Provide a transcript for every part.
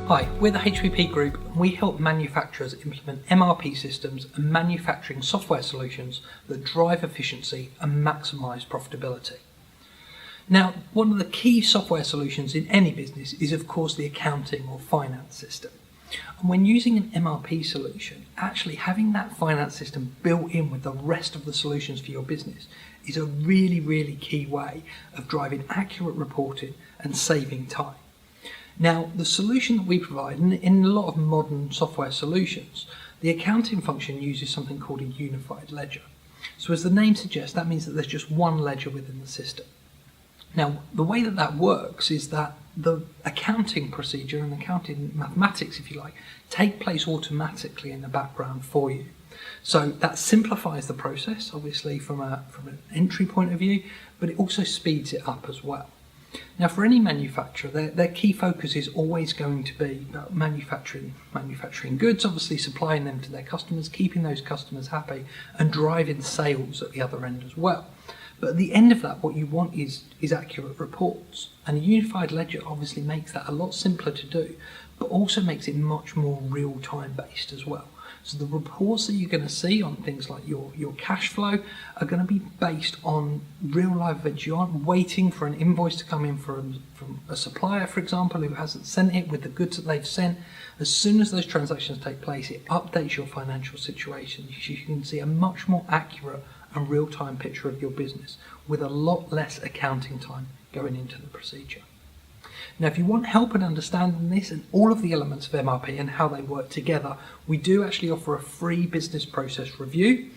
Hi, we're the HBP Group and we help manufacturers implement MRP systems and manufacturing software solutions that drive efficiency and maximise profitability. Now, one of the key software solutions in any business is of course the accounting or finance system. And when using an MRP solution, actually having that finance system built in with the rest of the solutions for your business is a really key way of driving accurate reporting and saving time. Now, the solution that we provide, in a lot of modern software solutions, the accounting function uses something called a unified ledger. So as the name suggests, that means that there's just one ledger within the system. Now, the way that works is that the accounting procedure and accounting mathematics, if you like, take place automatically in the background for you. So that simplifies the process, obviously from an entry point of view, but it also speeds it up as well. Now, for any manufacturer, their key focus is always going to be about manufacturing goods, obviously supplying them to their customers, keeping those customers happy and driving sales at the other end as well. But at the end of that, what you want is accurate reports. And a unified ledger obviously makes that a lot simpler to do, but also makes it much more real-time based as well. So the reports that you're going to see on things like your cash flow are going to be based on real live events. You aren't waiting for an invoice to come in from a supplier, for example, who hasn't sent it with the goods that they've sent. As soon as those transactions take place, it updates your financial situation. You can see a much more accurate and real-time picture of your business with a lot less accounting time going into the procedure. Now, if you want help in understanding this and all of the elements of MRP and how they work together, we do actually offer a free business process review.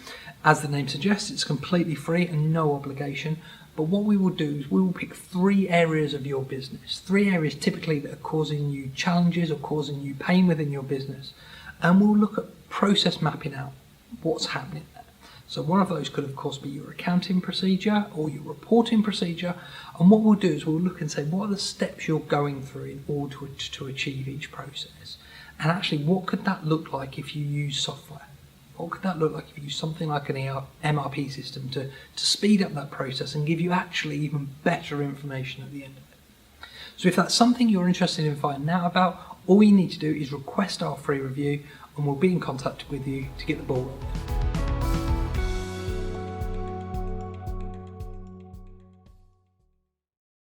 As the name suggests, it's completely free and no obligation. But what we will do is we will pick 3 areas of your business, 3 areas typically that are causing you challenges or causing you pain within your business. And we'll look at process mapping out what's happening there. So one of those could of course be your accounting procedure or your reporting procedure, and what we'll do is we'll look and say what are the steps you're going through in order to achieve each process, and actually what could that look like if you use software. What could that look like if you use something like an MRP system to speed up that process and give you actually even better information at the end of it. So if that's something you're interested in finding out about, all you need to do is request our free review and we'll be in contact with you to get the ball rolling.